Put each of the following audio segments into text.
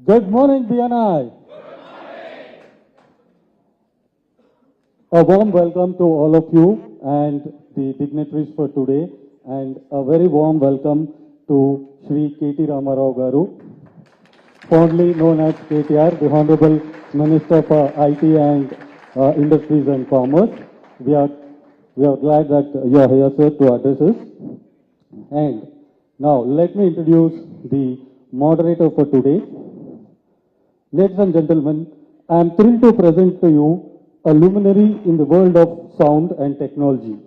Good morning, BNI. A warm welcome to all of you and the dignitaries for today, and a very warm welcome to Shri KT Ramarao Garu, fondly known as KTR, the Honorable Minister for IT and Industries and Commerce. We are glad that you are here, sir, to address us. And now, let me introduce the moderator for today. Ladies and gentlemen, I am thrilled to present to you a luminary in the world of sound and technology.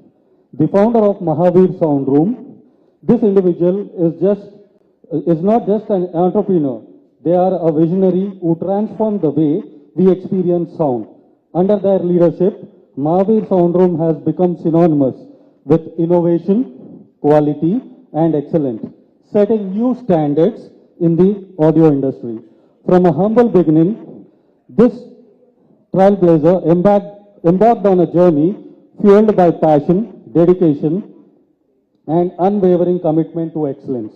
The founder of Mahavir Sound Room. This individual is not just an entrepreneur. They are a visionary who transformed the way we experience sound. Under their leadership, Mahavir Sound Room has become synonymous with innovation, quality, and excellence, setting new standards in the audio industry. From a humble beginning, this trailblazer embarked on a journey fueled by passion, dedication, and unwavering commitment to excellence.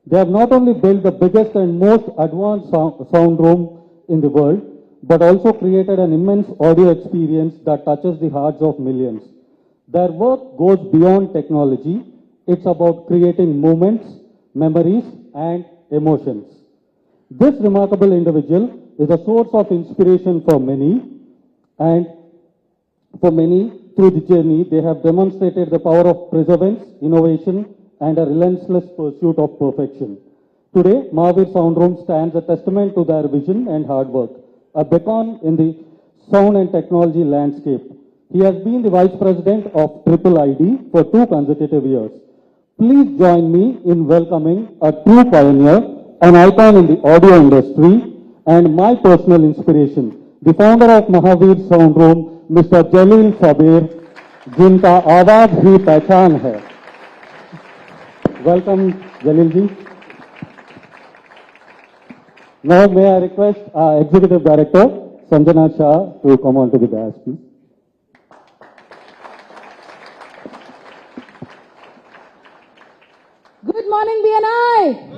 They have not only built the biggest and most advanced sound room in the world, but also created an immense audio experience that touches the hearts of millions. Their work goes beyond technology. It's about creating moments, memories, and emotions. This remarkable individual is a source of inspiration for many, and for many through the journey, they have demonstrated the power of perseverance, innovation, and a relentless pursuit of perfection. Today, Mahavir Sound Room stands a testament to their vision and hard work, a beacon in the sound and technology landscape. He has been the Vice President of Triple ID for 2 consecutive years. Please join me in welcoming a true pioneer, an icon in the audio industry, and my personal inspiration, the founder of Mahavir Sound Room, Mr. Jalil Sabir, जिनका आवाज ही पहचान है. Welcome, Jalil ji. Now may I request our Executive Director, Sanjana Shah, to come on to the dais, please. Good morning, BNI.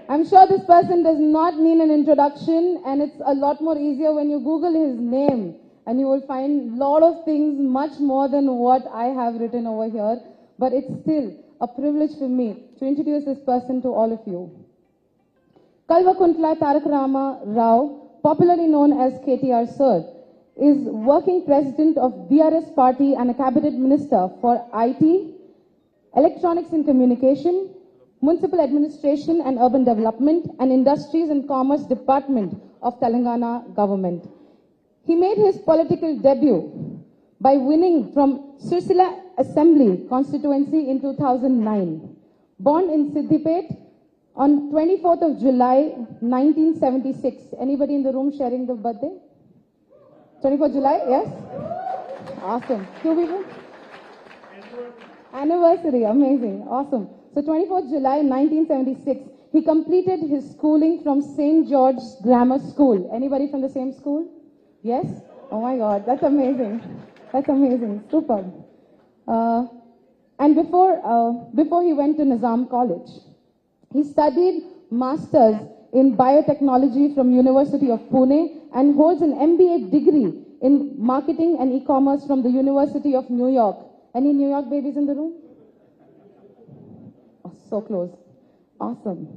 I'm sure this person does not need an introduction, and it's a lot more easier when you Google his name, and you will find a lot of things much more than what I have written over here. But it's still a privilege for me to introduce this person to all of you. Kalvakuntla Tarak Rama Rao, popularly known as KTR Sir, is working president of DRS party and a cabinet minister for IT, Electronics and Communication, Municipal Administration and Urban Development, and Industries and Commerce Department of Telangana government. He made his political debut by winning from Sirsila Assembly constituency in 2009. Born in Siddipet on 24th of July 1976. Anybody in the room sharing the birthday? 24th July, yes? Awesome. 2 people? Anniversary, amazing, awesome. So 24th July 1976, he completed his schooling from St. George's Grammar School. Anybody from the same school? Yes? Oh my God, that's amazing. That's amazing, superb. And before he went to Nizam College, he studied Masters in Biotechnology from University of Pune and holds an MBA degree in Marketing and E-Commerce from the University of New York. Any New York babies in the room? Oh, so close. Awesome.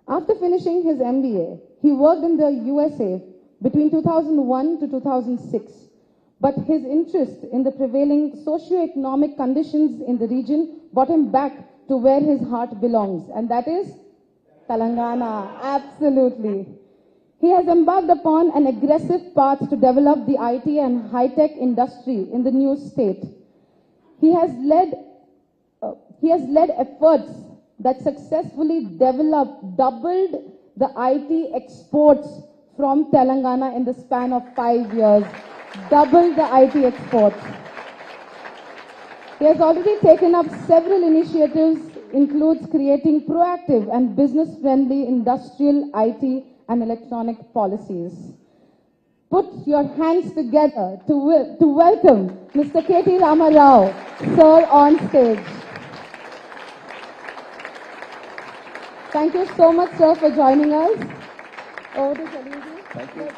After finishing his MBA, he worked in the USA between 2001 to 2006. But his interest in the prevailing socio-economic conditions in the region brought him back to where his heart belongs, and that is Telangana. Absolutely. He has embarked upon an aggressive path to develop the IT and high-tech industry in the new state. He has led efforts that successfully doubled the IT exports from Telangana in the span of 5 years. Doubled the IT exports. He has already taken up several initiatives, includes creating proactive and business-friendly industrial IT and electronic policies. Put your hands together to welcome Mr. KT Ramarao, sir, on stage. Thank you so much, sir, for joining us. Over to Salil. Thank you.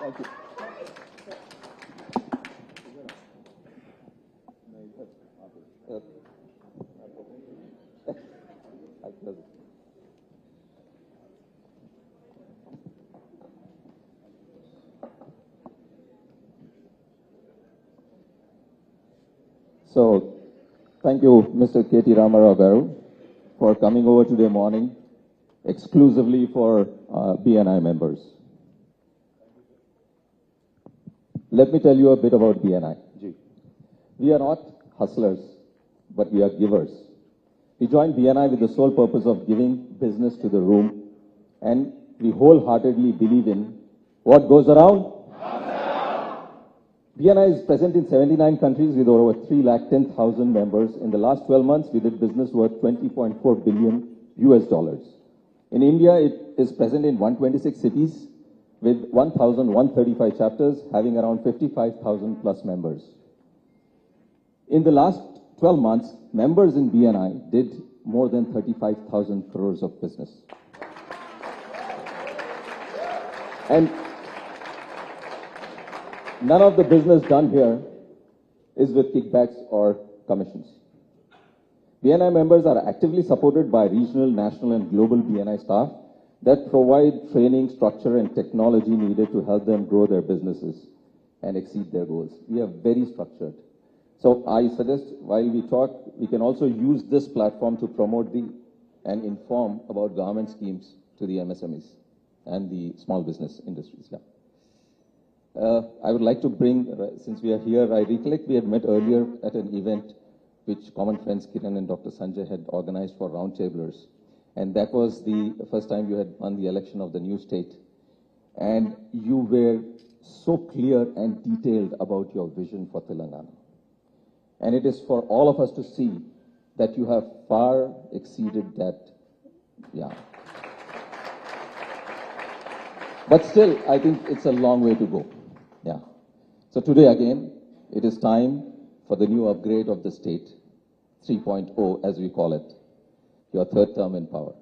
Thank you. So, thank you, Mr. KT Ramarao Garu, for coming over today morning exclusively for BNI members. Let me tell you a bit about BNI. We are not hustlers, but we are givers. We joined BNI with the sole purpose of giving business to the room, and we wholeheartedly believe in what goes around. BNI is present in 79 countries with over 310,000 members. In the last 12 months, we did business worth $20.4 billion US. In India, it is present in 126 cities with 1,135 chapters, having around 55,000 plus members. In the last 12 months, members in BNI did more than 35,000 crores of business. And none of the business done here is with kickbacks or commissions. BNI members are actively supported by regional, national, and global BNI staff that provide training, structure, and technology needed to help them grow their businesses and exceed their goals. We are very structured. So I suggest while we talk, we can also use this platform to promote and inform about government schemes to the MSMEs and the small business industries. Yeah. I would like to bring, since we are here, I recollect we had met earlier at an event which common friends Kiran and Dr. Sanjay had organized for roundtablers. And that was the first time you had won the election of the new state. And you were so clear and detailed about your vision for Telangana. And it is for all of us to see that you have far exceeded that. Yeah. But still, I think it's a long way to go. Yeah. So today again, it is time for the new upgrade of the state, 3.0 as we call it, your third term in power.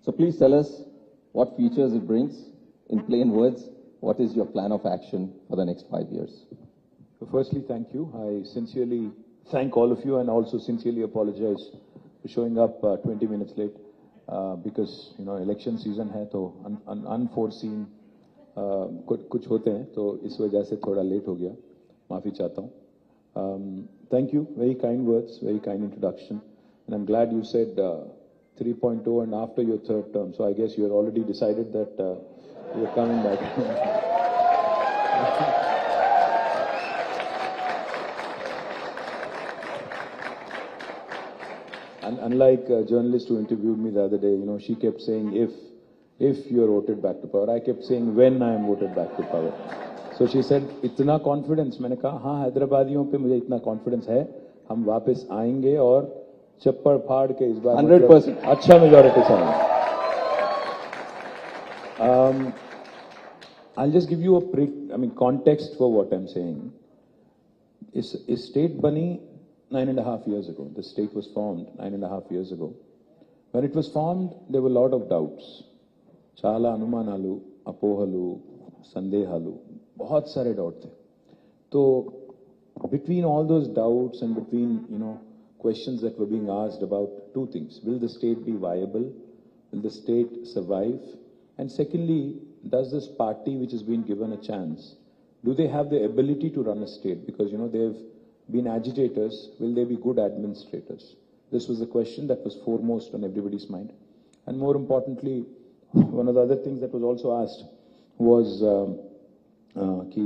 So please tell us what features it brings. In plain words, what is your plan of action for the next 5 years? So firstly, thank you. I sincerely thank all of you and also sincerely apologize for showing up 20 minutes late because, you know, election season hai, to unforeseen कुछ होते हैं, तो इस वजह से थोड़ा late हो गया, माफ़ी चाहता हूँ. Thank you, very kind words, very kind introduction, and I'm glad you said 3.0 and after your third term, so I guess you're already decided that you're coming back. And unlike a journalist who interviewed me the other day, you know, she kept saying if you're voted back to power. I kept saying when I am voted back to power. So she said, इतना confidence. मैंने कहा हाँ, हैदराबादियों पे मुझे इतना confidence है, हम वापस आएंगे और चप्पड़ फाड़ के इस बार 100% अच्छा majority से आएंगे. I'll just give you a context for what I'm saying. Is state bani 9.5 years ago. The state was formed 9.5 years ago. When it was formed, there were a lot of doubts. Chala anumanalu, apohalu, sandehalu, bahut sare doubt the. So between all those doubts and between, you know, questions that were being asked about two things: will the state be viable? Will the state survive? And secondly, does this party which has been given a chance, do they have the ability to run a state? Because, you know, they've been agitators. Will they be good administrators? This was the question that was foremost on everybody's mind. And more importantly, one of the other things that was also asked was कि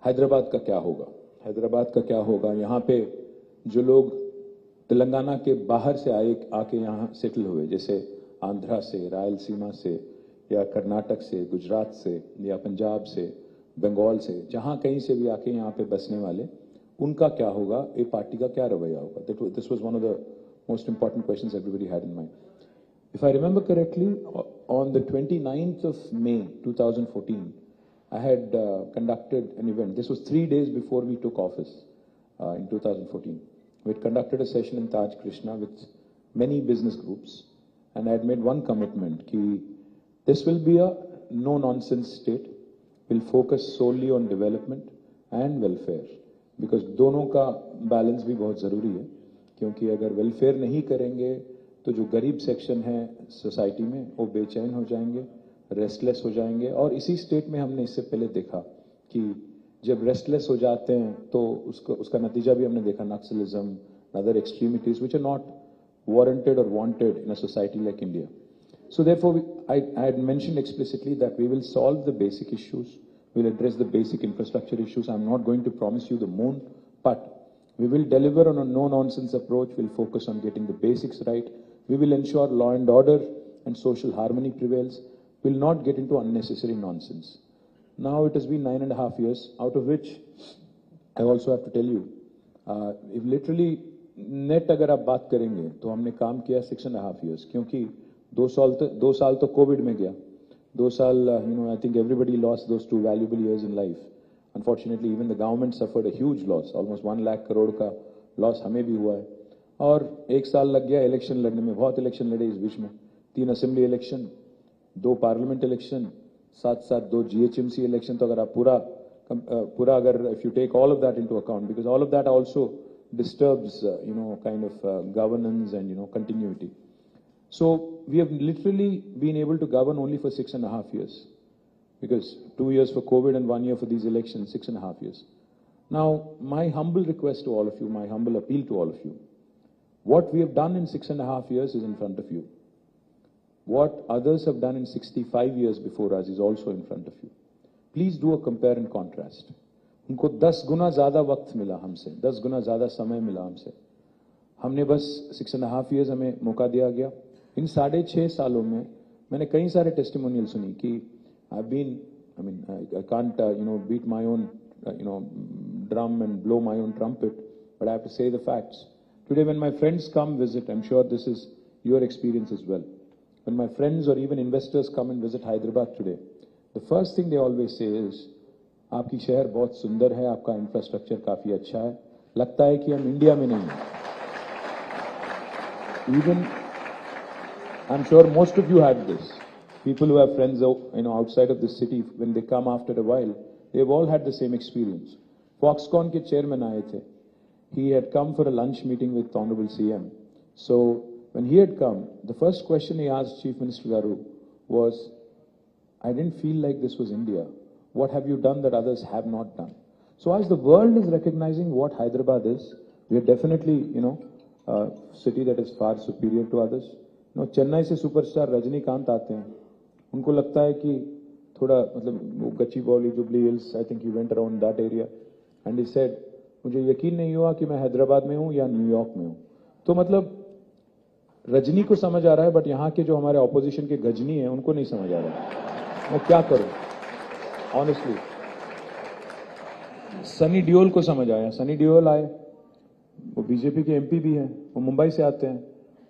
हैदराबाद का क्या होगा? हैदराबाद का क्या होगा? यहाँ पे जो लोग तेलंगाना के बाहर से आके यहाँ सेटल हुए, जैसे आंध्रा से, रायलसीमा से, या कर्नाटक से, गुजरात से, या पंजाब से, बंगाल से, जहां कहीं से भी आके यहाँ पे बसने वाले, उनका क्या होगा, ये पार्टी का क्या रवैया होगा? This was one of the most important questions everybody had in mind. If I remember correctly, on the 29th of May 2014, I had conducted an event. This was 3 days before we took office in 2014. We had conducted a session in Taj Krishna with many business groups, and I had made one commitment that this will be a no-nonsense state. We'll focus solely on development and welfare, because दोनों का balance भी बहुत जरूरी है, क्योंकि अगर welfare नहीं करेंगे तो जो गरीब सेक्शन है सोसाइटी में वो बेचैन हो जाएंगे, रेस्टलेस हो जाएंगे. और इसी स्टेट में हमने इससे पहले देखा कि जब रेस्टलेस हो जाते हैं तो उसका नतीजा भी हमने देखा, naxalism, other extremities which are not warranted और wanted in a society like India. So therefore, I had mentioned explicitly that we will solve the basic issues, we'll address the basic infrastructure issues. I'm not going to promise you the moon, but we will deliver on a no-nonsense approach. We'll focus on getting the basics right. We will ensure law and order and social harmony prevails. We'll not get into unnecessary nonsense. Now it has been 9.5 years, out of which I also have to tell you, if literally net अगर आप बात करेंगे तो हमने काम किया 6.5 years, क्योंकि 2 साल तो कोविड में गया. 2 साल, I think everybody lost those 2 valuable years in life. Unfortunately, even the government suffered a huge loss. Almost 1 lakh crore का loss हमें भी हुआ है. और 1 साल लग गया इलेक्शन लड़ने में. बहुत इलेक्शन लड़े इस बीच में. 3 असेंबली इलेक्शन, 2 पार्लियामेंट इलेक्शन, साथ 2 GHMC इलेक्शन. तो अगर आप पूरा अगर if you take all of that into account, because all of that also disturbs kind of governance and continuity. So we have literally been able to govern only for 6.5 years, because 2 years for COVID and 1 year for these elections, 6.5 years. Now, my humble request to all of you, my humble appeal to all of you, what we have done in 6.5 years is in front of you. What others have done in 65 years before us is also in front of you. Please do a compare and contrast. उनको 10 गुना ज्यादा वक्त मिला हमसे, 10 गुना ज्यादा समय मिला हमसे. हमने बस 6.5 years हमें मौका दिया गया. इन 6.5 सालों में मैंने कई सारे टेस्टिमोनियल सुनी कि I can't beat my own drum and blow my own trumpet, but I have to say the facts. Today when my friends come visit, I'm sure this is your experience as well. When my friends or even investors come and visit Hyderabad today, the first thing they always say is, आपकी शहर बहुत सुंदर है, आपका infrastructure काफी अच्छा है, लगता है कि हम इंडिया में नहीं हैं. Even, I'm sure most of you have this. People who have friends outside of the city, when they come after a while, they've all had the same experience. Foxconn के chairman आए थे. He had come for a lunch meeting with Honorable CM. So when he had come, the first question he asked Chief Minister Garu was, I didn't feel like this was India. What have you done that others have not done? So as the world is recognizing what Hyderabad is, we are definitely, a city that is far superior to others. Chennai से superstar Rajinikanth आते हैं, उनको लगता है कि थोड़ा वो Gachibowli, jubilee hills, I think he went around that area and he said, मुझे यकीन नहीं हुआ कि मैं हैदराबाद में हूं या न्यूयॉर्क में हूं. तो रजनी को समझ आ रहा है, बट यहाँ के जो हमारे ऑपोजिशन के गजनी हैं उनको नहीं समझ आ रहा है. वो क्या करूं ऑनेस्टली. सनी डियोल को समझ आया. सनी डियोल आए, वो बीजेपी के MP भी हैं, वो मुंबई से आते हैं.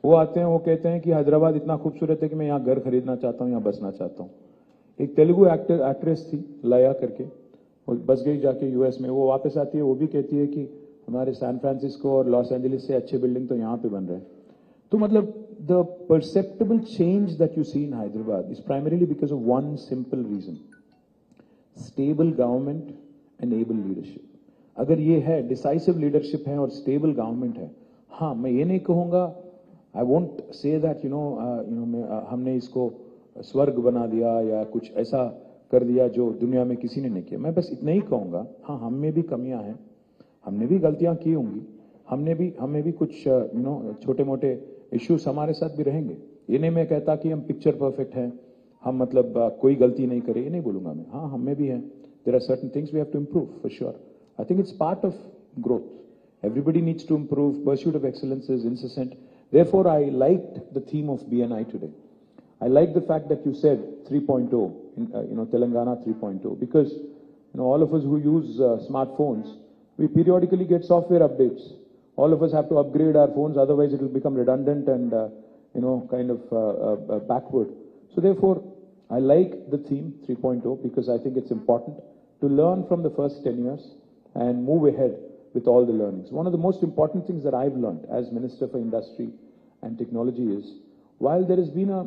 वो आते हैं, वो कहते हैं कि हैदराबाद इतना खूबसूरत है कि मैं यहाँ घर खरीदना चाहता हूँ, यहाँ बसना चाहता हूँ. एक तेलुगु एक्ट्रेस थी लया करके, वो बस गई जाके US में. वो वापस आती है, वो भी कहती है कि हमारे सैन फ्रांसिस्को और लॉस एंजलिस से अच्छे बिल्डिंग तो यहाँ पे बन रहे हैं. तो the perceptible change that you see in Hyderabad is primarily because of one simple reason, stable government and able leadership. अगर ये है, डिसाइसिव लीडरशिप है और स्टेबल गवर्नमेंट है, हाँ, मैं ये नहीं कहूंगा, आई वोंट से दैट हमने इसको स्वर्ग बना दिया या कुछ ऐसा कर दिया जो दुनिया में किसी ने नहीं किया. मैं बस इतना ही कहूंगा, हाँ, हम में भी कमियां हैं, हमने भी गलतियां की होंगी, हमें भी कुछ छोटे मोटे इश्यूज हमारे साथ भी रहेंगे. ये नहीं मैं कहता कि हम पिक्चर परफेक्ट हैं, हम कोई गलती नहीं करे, ये नहीं बोलूंगा मैं. हाँ, हमें भी है. There are certain things we have to improve for sure. I think it's part of growth. Everybody needs to improve. Pursuit of excellence is incessant. Therefore, I liked the theme of BNI today. I like the fact that you said 3.0, Telangana 3.0, because all of us who use smartphones, we periodically get software updates. All of us have to upgrade our phones, otherwise it will become redundant and kind of backward. So therefore, I like the theme 3.0 because I think it's important to learn from the first 10 years and move ahead with all the learnings. One of the most important things that I've learned as Minister for Industry and Technology is, while there has been a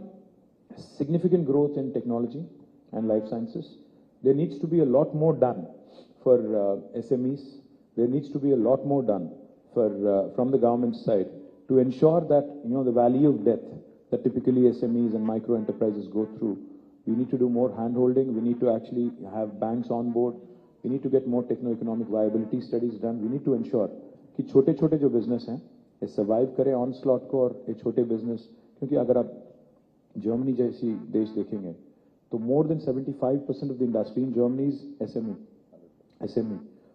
significant growth in technology and life sciences, there needs to be a lot more done for SMEs. There needs to be a lot more done for from the government side to ensure that the valley of death that typically SMEs and micro enterprises go through. We need to do more hand-holding. We need to actually have banks on board. We need to get more techno-economic viability studies done. We need to ensure कि छोटे-छोटे जो business हैं, ये survive करें onslaught को और ये छोटे business, क्योंकि अगर आप Germany जैसी देश देखेंगे, तो more than 75% of the industry in Germany is SME,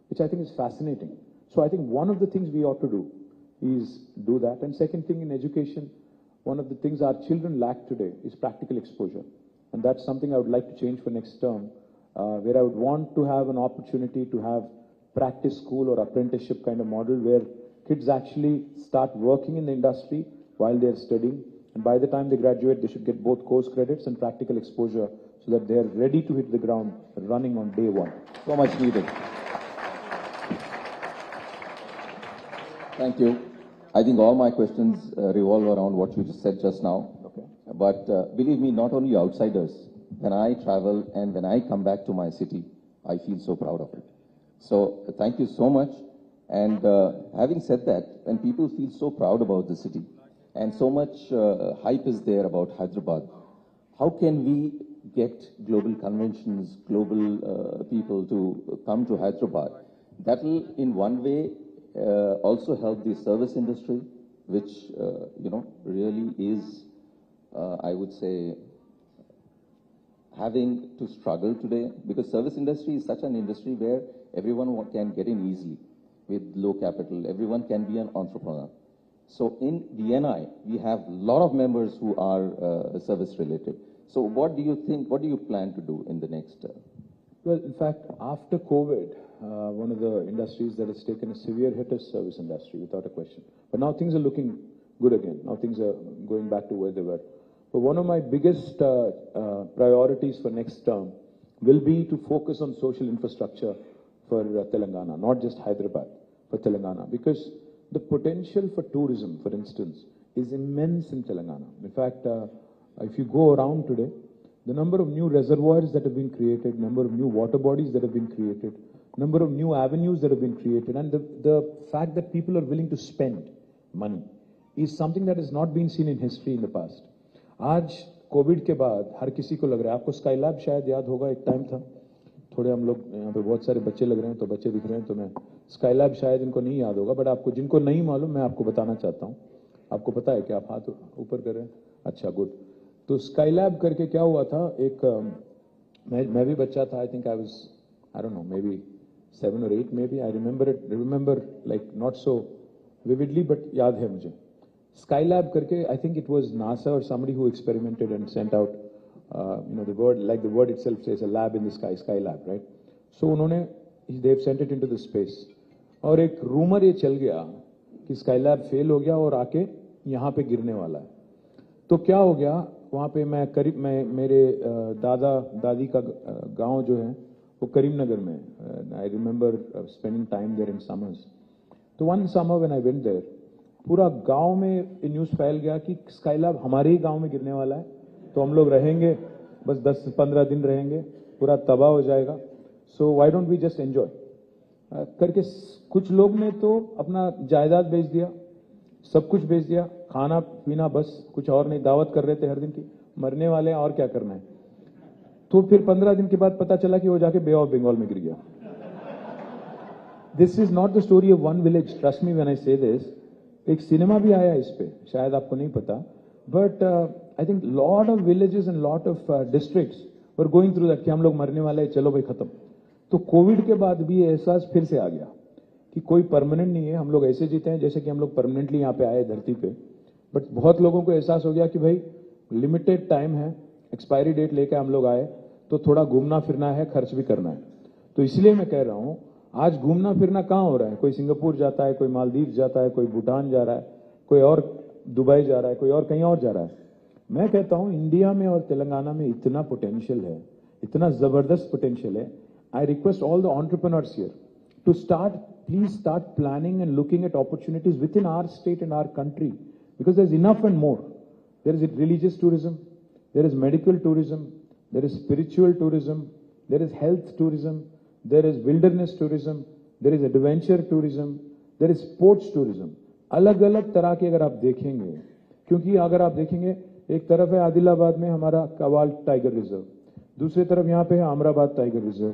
which I think is fascinating. So I think one of the things we ought to do is do that. And second thing, in education, one of the things our children lack today is practical exposure. And that's something I would like to change for next term, where I would want to have an opportunity to have practice school or apprenticeship kind of model where kids actually start working in the industry while they're studying. And by the time they graduate, they should get both course credits and practical exposure so that they're ready to hit the ground running on day one. So much needed. Thank you. I think all my questions revolve around what you just said just now. Okay. But believe me, not only outsiders, when I travel and when I come back to my city, I feel so proud of it. So thank you so much. And having said that, when people feel so proud about the city and so much hype is there about Hyderabad, how can we get global conventions, global people to come to Hyderabad? That will, in one way, also help the service industry, which, really is, I would say, having to struggle today, because service industry is such an industry where everyone can get in easily with low capital. Everyone can be an entrepreneur. So in BNI, we have a lot of members who are service related. So what do you think, what do you plan to do in the next? Well, in fact, after COVID, one of the industries that has taken a severe hit is service industry, without a question. But now things are looking good again. Now things are going back to where they were. But one of my biggest priorities for next term will be to focus on social infrastructure for Telangana, not just Hyderabad, for Telangana. Because the potential for tourism, for instance, is immense in Telangana. In fact, if you go around today, the number of new reservoirs that have been created, number of new water bodies that have been created, number of new avenues that have been created, and the fact that people are willing to spend money is something that has not been seen in history in the past. आज Covid के बाद हर किसी को लग रहा है, आपको Skylab शायद याद होगा, एक टाइम था, थोड़े हम लोग यहाँ पे बहुत सारे बच्चे लग रहे हैं, तो बच्चे दिख रहे हैं, तो मैं स्काईलैब शायद इनको नहीं याद होगा, बट आपको जिनको नहीं मालूम मैं आपको बताना चाहता हूँ. आपको पता है कि आप हाथ ऊपर कर रहे हैं? अच्छा, गुड. तो स्काईलैब करके क्या हुआ था, एक मैं भी बच्चा था, I think I don't know, may be 7 or 8 maybe. I remember like not so vividly, but याद है मुझे. Skylab करके, I think it was NASA or somebody who experimented and sent out, the word, like the word itself says, a lab in the sky, Skylab, right? So उन्होंने, they've sent it into the space. और एक rumor ये चल गया कि Skylab fail हो गया और आके यहाँ पे गिरने वाला है. तो क्या हो गया, वहाँ पे मेरे दादा दादी का गांव जो है वो करीमनगर में. I remember spending time there in summers. तो one summer when I went there, पूरा गांव में ये न्यूज़ फैल गया कि स्काईलैब हमारे ही गांव में गिरने वाला है, तो हम लोग रहेंगे बस 10-15 दिन रहेंगे, पूरा तबाह हो जाएगा. So why don't we just enjoy करके कुछ लोग ने तो अपना जायदाद बेच दिया, सब कुछ बेच दिया, खाना पीना बस, कुछ और नहीं. दावत कर रहे थे हर दिन की, मरने वाले हैं और क्या करना है. तो फिर 15 दिन के बाद पता चला कि वो जाके बे ऑफ बंगाल में गिर गया. This is not the story of one village, trust me when I से दिस. एक सिनेमा भी आया इस पे, शायद आपको नहीं पता, but I think lot of villages and lot of districts were going through that कि हम लोग मरने वाले हैं, चलो भाई खत्म. तो कोविड के बाद भी ये एहसास फिर से आ गया कि कोई परमानेंट नहीं है, हम लोग ऐसे जीते हैं जैसे कि हम लोग परमानेंटली यहाँ पे आए धरती पे. बट बहुत लोगों को एहसास हो गया कि भाई लिमिटेड टाइम है, एक्सपायरी डेट लेके हम लोग आए, तो थोड़ा घूमना फिरना है, खर्च भी करना है। तो इसलिए मैं कह रहा हूं, आज घूमना फिरना कहाँ हो रहा है? कोई सिंगापुर जाता है, कोई मालदीव जाता है, कोई भूटान जा रहा है, कोई और दुबई जा रहा है, कोई और कहीं और जा रहा है। मैं कहता हूं इंडिया में और तेलंगाना में इतना पोटेंशियल है, इतना जबरदस्त पोटेंशियल है। I request all the entrepreneurs here to start, please start planning and looking at opportunities within our state and our country, because there's enough and more. There is religious tourism, there is medical tourism, there is spiritual tourism, there is health tourism, there is wilderness tourism, there is adventure tourism, there is sports tourism. अलग अलग तरह के अगर आप देखेंगे, क्योंकि अगर आप देखेंगे, एक तरफ है आदिलाबाद में हमारा कवाल टाइगर रिजर्व, दूसरी तरफ यहाँ पे है अमराबाद टाइगर रिजर्व,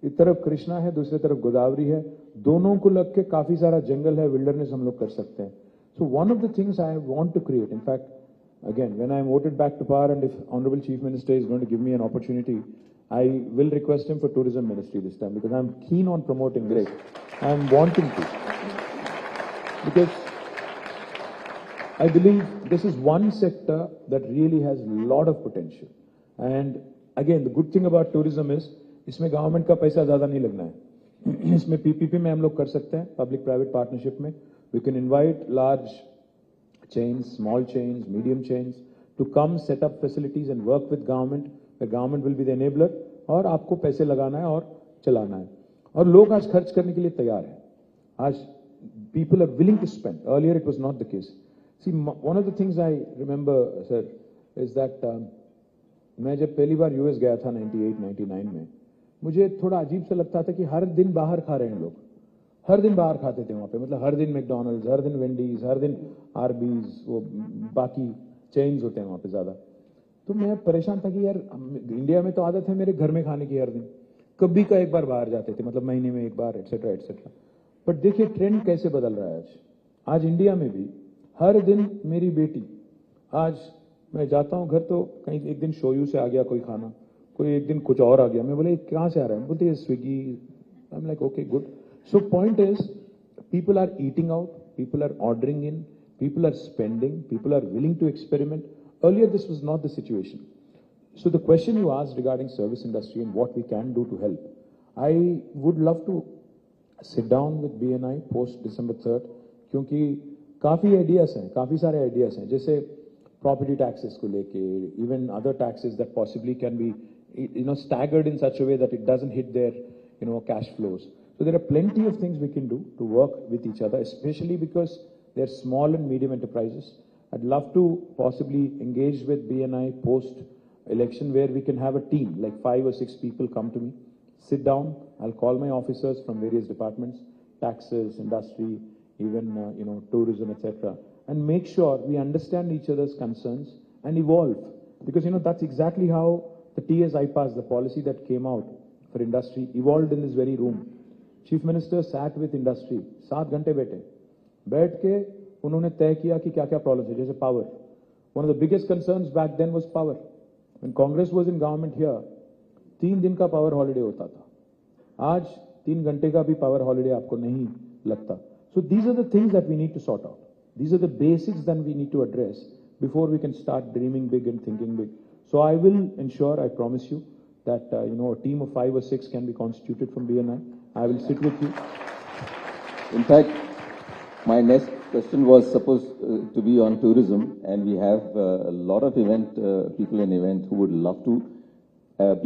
एक तरफ कृष्णा है, दूसरी तरफ गोदावरी है, दोनों को लग के काफी सारा जंगल है, विल्डरनेस हम लोग कर सकते हैं। So one of the things I want to create, in fact again when I am voted back to power and if honorable chief minister is going to give me an opportunity, I will request him for tourism ministry this time, because I am keen on promoting this. I am wanting to, because I believe this is one sector that really has a lot of potential. And again, the good thing about tourism is इसमें government का पैसा ज्यादा नहीं लगना है। इसमें PPP में हम लोग कर सकते हैं, पब्लिक प्राइवेट पार्टनरशिप में। We can invite large chains, small chains, medium chains to come set up facilities and work with government. The government will be the enabler और आपको पैसे लगाना है और चलाना है। और लोग आज खर्च करने के लिए तैयार हैं। आज people are willing to spend. Earlier it was not the case. See, one of the things I remember, sir, is that मैं जब पहली बार यूएस गया था 98-99 में, मुझे थोड़ा अजीब सा लगता था कि हर दिन बाहर खा रहे हैं लोग, हर दिन बाहर खाते थे वहां पे, मतलब हर दिन मैकडॉनल्ड्स, हर दिन वेंडीज, हर दिन आरबीज, वो बाकी चेन्स होते हैं वहां पे ज्यादा। तो मैं परेशान था कि यार इंडिया में तो आदत है मेरे घर में खाने की, हर दिन कभी का एक बार बाहर जाते थे, मतलब महीने में एक बार, एटसेट्रा एटसेट्रा। बट देखिए ट्रेंड कैसे बदल रहा है आज। आज इंडिया में भी हर दिन मेरी बेटी, आज मैं जाता हूँ घर तो कहीं एक दिन शोयू से आ गया कोई खाना, कोई एक दिन कुछ और आ गया, मैं बोले कहाँ से आ रहा है, बोलते Swiggy. I am like okay good. So point is, people are eating out, people are ordering in, people are spending, people are willing to experiment. Earlier this was not the situation. So the question you asked regarding service industry and what we can do to help, I would love to sit down with BNI post December 3rd, क्योंकि काफी ideas हैं, काफी सारे ideas हैं, जैसे property taxes को लेके, even other taxes that possibly can be staggered in such a way that it doesn't hit their cash flows. So there are plenty of things we can do to work with each other, especially because they're small and medium enterprises. I'd love to possibly engage with BNI post election, where we can have a team, like 5 or 6 people come to me, sit down, I'll call my officers from various departments, taxes, industry, even tourism, etc., and make sure we understand each other's concerns and evolve, because that's exactly how the TS IPAS, the policy that came out for industry, evolved in this very room. Chief minister sat with industry, 7 घंटे बैठ के उन्होंने तय किया कि क्या क्या problem है, जैसे power. One of the biggest concerns back then was power. When Congress was in government here, 3 दिन का पावर हॉलिडे होता था, आज 3 घंटे का भी पावर हॉलिडे आपको नहीं लगता। So these are the things that we need to sort out, these are the basics that we need to address before we can start dreaming big and thinking big. So I will ensure, I promise you that a team of 5 or 6 can be constituted from BNI. I will sit with you. In fact, my next question was supposed to be on tourism, and we have a lot of people in event who would love to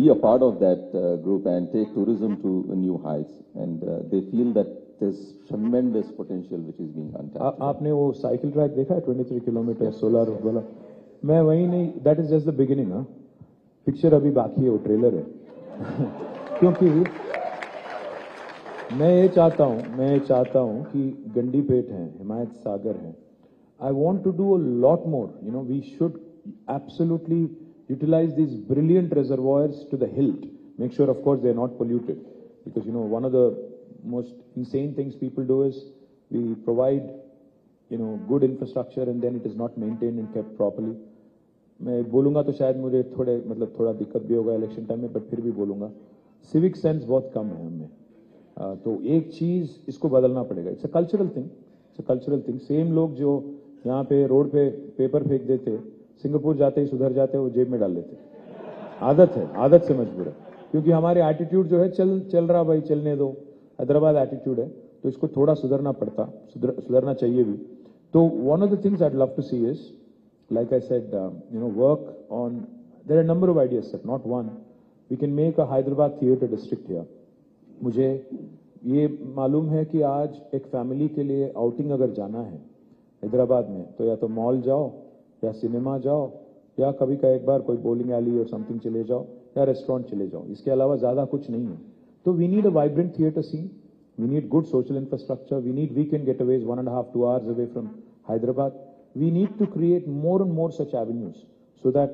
be a part of that group and take tourism to new heights, and they feel that there's tremendous potential which is being untapped. आपने वो cycle track देखा है 23 kilometre solar वाला? मैं वही नहीं, that is just the beginning, हाँ। Picture अभी बाकी है, वो ट्रेलर है। क्योंकि मैं ये चाहता हूं कि गंडीपेट है, हिमायत सागर है। I want to do a lot more, we should absolutely utilize this brilliant reservoirs to the hilt, make sure of course they are not polluted, because one of the most insane things people do is we provide good infrastructure and then it is not maintained and kept properly. मैं बोलूंगा तो शायद मुझे थोड़ा दिक्कत भी होगा election time में, बट फिर भी बोलूंगा, सिविक सेंस बहुत कम है हमें। तो एक चीज इसको बदलना पड़ेगा। It's a cultural thing, same लोग जो यहाँ पे रोड पे पेपर फेंक देते, सिंगापुर जाते ही सुधर जाते वो जेब में डाल लेते। आदत है, आदत से मजबूर है, क्योंकि हमारे एटीट्यूड जो है चल रहा भाई चलने दो, हैदराबाद एटीट्यूड है, तो इसको थोड़ा सुधरना चाहिए भी। तो one of the things I love to see is, like I said, work on, there are a number of ideas, sir, not one. We can make a Hyderabad theatre district here. मुझे ये मालूम है कि आज एक family के लिए outing अगर जाना है हैदराबाद में, तो या तो मॉल जाओ, या सिनेमा जाओ, या कभी का एक बार कोई बोलिंग एली और समथिंग चले जाओ, या रेस्टोरेंट चले जाओ, इसके अलावा ज़्यादा कुछ नहीं है। तो we need a vibrant theatre scene, we need good social infrastructure, we need weekend getaways 1.5-2 hours away from Hyderabad. We need to create more and more such avenues so that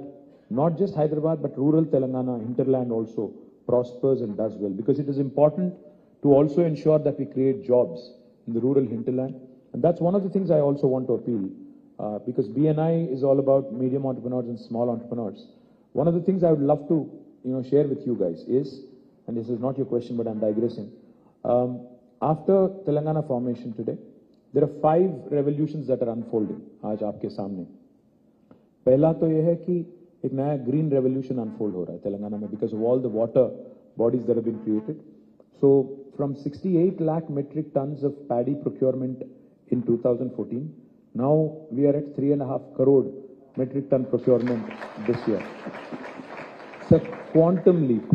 not just Hyderabad but rural Telangana, hinterland also prospers and does well, because it is important to also ensure that we create jobs in the rural hinterland. And that's one of the things I also want to appeal, because BNI is all about medium entrepreneurs and small entrepreneurs. One of the things I would love to share with you guys is, and this is not your question but I'm digressing, after Telangana formation today, there are 5 revolutions that are unfolding आज आपके सामने। पहला तो यह है कि एक नया ग्रीन रेवोल्यूशन अनफोल्ड हो रहा है तेलंगाना में, because of all the water bodies that have been created. So from 68 lakh metric tons of paddy procurement in 2014, now we are at 3.5 crore metric ton procurement this year. It's a quantum leap.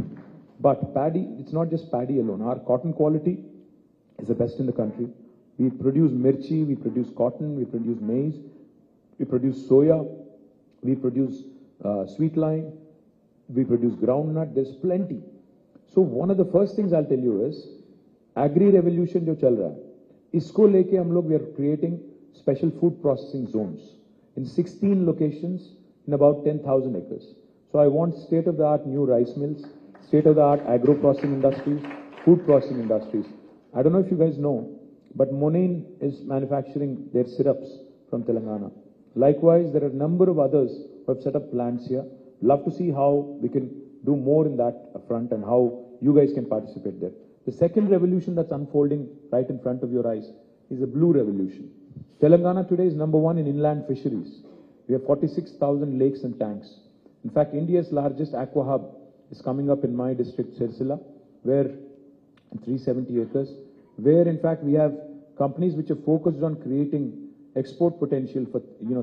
But paddy, it's not just paddy alone. Our cotton quality is the best in the country. We produce mirchi, we produce cotton, we produce maize, we produce soya, we produce sweet lime, we produce groundnut. There's plenty. So one of the first things I'll tell you is, agri revolution जो चल रहा है, इसको लेके हम लोग we are creating special food processing zones in 16 locations in about 10,000 acres. So I want state-of-the-art new rice mills, state-of-the-art agro-processing industries, food processing industries. I don't know if you guys know, but Monain is manufacturing their syrups from Telangana. Likewise, there are a number of others who have set up plants here. Love to see how we can do more in that front and how you guys can participate there. The second revolution that's unfolding right in front of your eyes is a blue revolution. Telangana today is number 1 in inland fisheries. We have 46,000 lakes and tanks. In fact, India's largest aqua hub is coming up in my district, Sirsila, where 370 acres, where in fact we have companies which are focused on creating export potential for,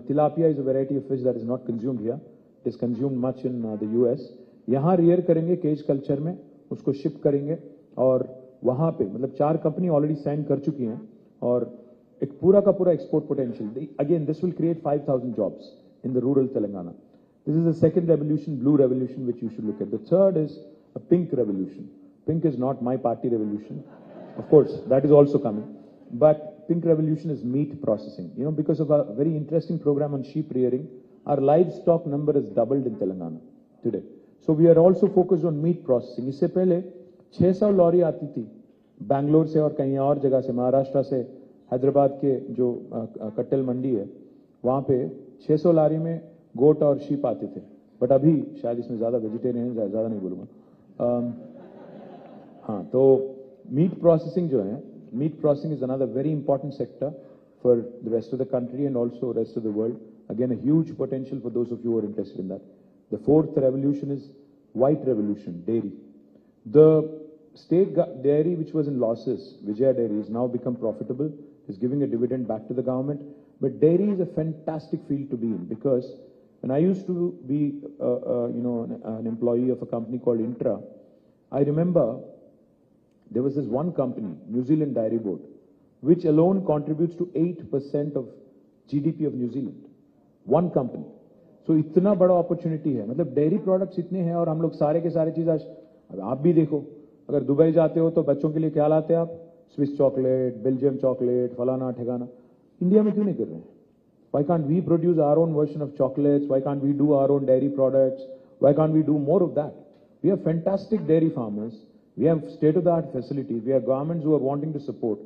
tilapia is a variety of fish that is not consumed here. It is consumed much in the US. यहाँ rear करेंगे cage culture में, उसको ship करेंगे, और वहाँ पे मतलब 4 company already sign कर चुकी हैं, और एक पूरा का पूरा export potential. Again, this will create 5,000 jobs in the rural Telangana. This is the second revolution, blue revolution, which you should look at. The third is a pink revolution. Pink is not my party revolution. Of course, that is also coming. But pink revolution is meat processing. Because of a very interesting program on sheep rearing, our livestock number has doubled in Telangana today. So we are also focused on meat processing. इससे पहले 600 lorry आती थी बैंगलोर से और कहीं और जगह से, महाराष्ट्र से, हैदराबाद के जो कट्टल मंडी है, वहाँ पे 600 लॉरी में गोट और शीप आते थे. बट अभी शायद इसमें ज़्यादा वेजिटेरियन है, ज़्यादा नहीं बोलूँगा. हाँ, तो मीट प्रोसेसिंग जो है, meat processing is another very important sector for the rest of the country and also rest of the world. Again, a huge potential for those of you who are interested in that. The fourth revolution is white revolution, dairy. The state dairy which was in losses, Vijaya Dairy, has now become profitable, is giving a dividend back to the government. But dairy is a fantastic field to be in, because when I used to be, an employee of a company called Intra, I remember there was this one company, New Zealand Dairy Board, which alone contributes to 8% of GDP of New Zealand. One company. So इतना बड़ा opportunity है, मतलब dairy products इतने हैं, और हम लोग सारे के सारे चीज आज, आप भी देखो, अगर दुबई जाते हो तो बच्चों के लिए क्या लाते हैं आप? स्विस चॉकलेट, बेल्जियम चॉकलेट, फलाना ठिकाना. इंडिया में क्यों नहीं कर रहे हैं? Why can't we produce our own version of chocolates? Why can't we do our own dairy products? Why can't we do more of that? We have fantastic dairy farmers. We have state-of-the-art facilities. We have governments who are wanting to support.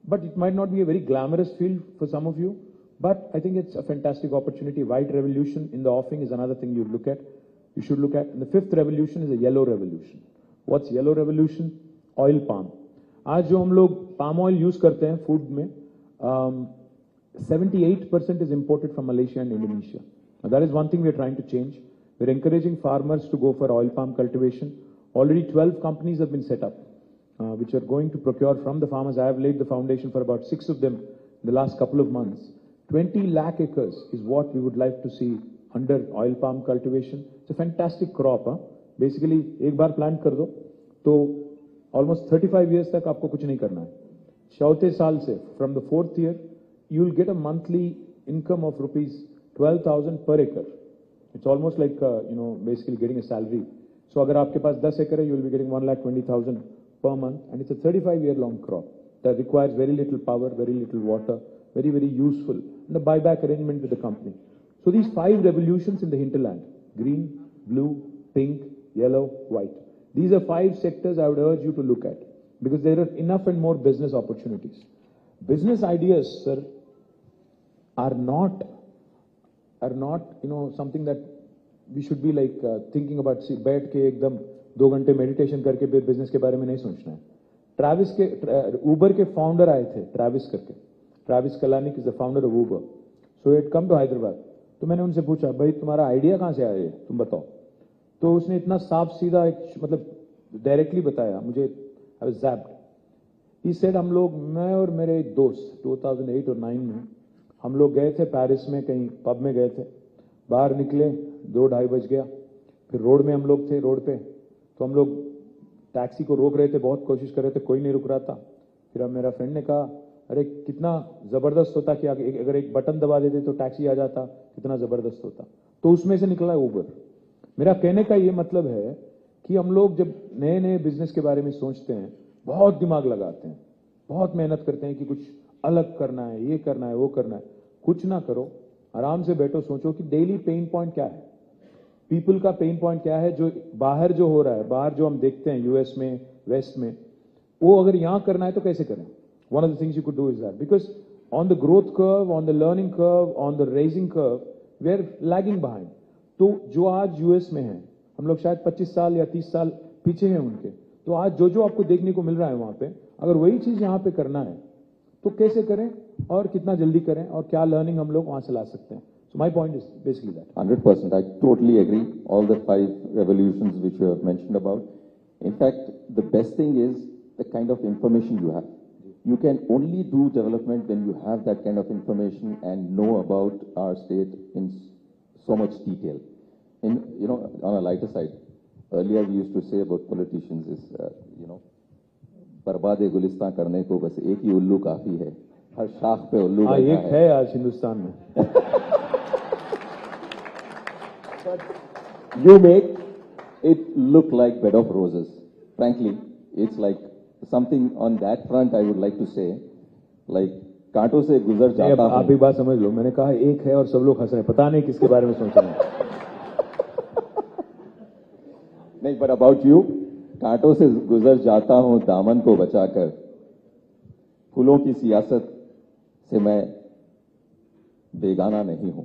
But it might not be a very glamorous field for some of you, but I think it's a fantastic opportunity. White revolution in the offing is another thing you should look at. And the fifth revolution is a yellow revolution. What's yellow revolution? Oil palm. आज जो हम लोग palm oil use करते हैं food में, 78% is imported from Malaysia and Indonesia. Now, that is one thing we are trying to change. We're encouraging farmers to go for oil palm cultivation. Already 12 companies have been set up, which are going to procure from the farmers. I have laid the foundation for about 6 of them in the last couple of months. 20 lakh acres is what we would like to see under oil palm cultivation. It's a fantastic crop. Basically, एक बार plant कर दो, तो almost 35 years तक आपको कुछ नहीं करना है. चौथे साल से, from the 4th year, you will get a monthly income of rupees 12,000 per acre. It's almost like, basically getting a salary. So अगर आपके पास 10 acre है, you will be getting 1,20,000 per month, and it's a 35-year-long crop that requires very little power, very little water, very, very useful, and the buyback arrangement with the company. So these 5 revolutions in the hinterland, green, blue, pink, yellow, white. These are 5 sectors I would urge you to look at, because there are enough and more business opportunities. Business ideas, sir, are not something that we should be like thinking about. See, बैठ के एकदम 2 घंटे meditation करके फिर business के बारे में नहीं सोचना है. ट्रैविस के उबर के फाउंडर आए थे, ट्रैविस करके. Travis Kalanick is the founder of Uber. So it come to Hyderabad. तो मैंने उनसे पूछा, भाई तुम्हारा आइडिया कहाँ से आया है, तुम बताओ. तो उसने इतना साफ सीधा मतलब डायरेक्टली बताया मुझे. I was ज़ैप्ड. ही सेड हम लोग, मैं और मेरे एक दोस्त 2008 और 9 में हम लोग गए थे पेरिस में, कहीं पब में गए थे. बाहर निकले 2-2:30 बज गया. फिर रोड में हम लोग थे, रोड पे. तो हम लोग टैक्सी को रोक रहे थे, बहुत कोशिश कर रहे थे, कोई नहीं रुक रहा था. फिर अब मेरा फ्रेंड ने कहा, अरे कितना ज़बरदस्त होता कि अगर एक बटन दबा देते तो टैक्सी आ जाता, कितना ज़बरदस्त होता. तो उसमें से निकला उबर. मेरा कहने का ये मतलब है कि हम लोग जब नए नए बिजनेस के बारे में सोचते हैं, बहुत दिमाग लगाते हैं, बहुत मेहनत करते हैं कि कुछ अलग करना है, ये करना है, वो करना है. कुछ ना करो, आराम से बैठो, सोचो कि डेली पेन पॉइंट क्या है, पीपल का पेन पॉइंट क्या है, जो बाहर जो हो रहा है, बाहर जो हम देखते हैं यूएस में, वेस्ट में, वो अगर यहाँ करना है तो कैसे करें. One of the things you could do is that, because on the growth curve, on the learning curve, on the raising curve, we are lagging behind. तो जो आज यूएस में है, हम लोग शायद 25 साल या 30 साल पीछे हैं उनके. तो आज जो जो आपको देखने को मिल रहा है वहां पे, अगर वही चीज यहाँ पे करना है तो कैसे करें और कितना जल्दी करें और क्या लर्निंग हम लोग वहां से ला सकते हैं. So my point is basically that. 100%. I totally agree. All the 5 revolutions which you have mentioned about. In fact, the best thing is the kind of information you have. You can only do development when you have that kind of information and know about our state in so much detail. And, on a lighter side, earlier we used to say about politicians is, बर्बाद गुलिस्तान करने को बस एक ही उल्लू काफी है. हर शाख पे उल्लू बैठा एक है आज हिंदुस्तान में. You make it look like bed of roses. Frankly, it's like something on that front I would like to say, like कांटों से गुजर जाता हूं. आप एक बात समझ लो, मैंने कहा एक है और सब लोग हंस रहे हैं, पता नहीं किसके बारे में सोच रहे हैं. नहीं, but about you, कांटों से गुजर जाता हूं दामन को बचाकर. फूलों की सियासत से मैं बेगाना नहीं हूं.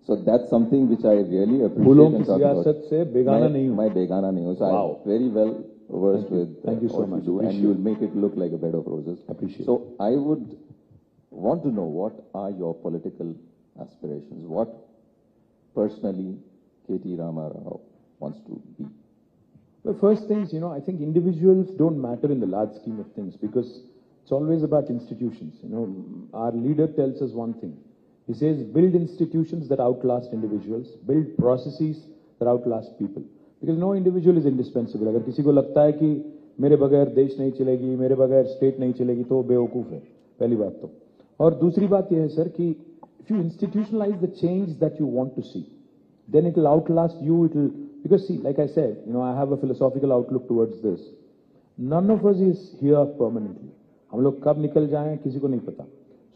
So that's something which I really appreciate. फूलों की सियासत से बेगाना नहीं हूं. मैं बेगाना नहीं हूं. So Wow. I'm very well versed with Thank you so what much. you do, and you'll make it look like a bed of roses. Appreciate. So I would want to know, what are your political aspirations? What personally KT Rama Rao wants to be? The first things, I think individuals don't matter in the large scheme of things, because it's always about institutions. Our leader tells us one thing. He says, build institutions that outlast individuals, build processes that outlast people. Because no individual is indispensable. अगर किसी को लगता है कि मेरे बगैर देश नहीं चलेगी, मेरे बगैर स्टेट नहीं चलेगी, तो बेवकूफ है, पहली बात तो. और दूसरी बात यह है सर कि if you institutionalize the change that you want to see, then it will outlast you. Because see, like I said, I have a philosophical outlook towards this. None of us is here permanently. हम लोग कब निकल जाएं किसी को नहीं पता.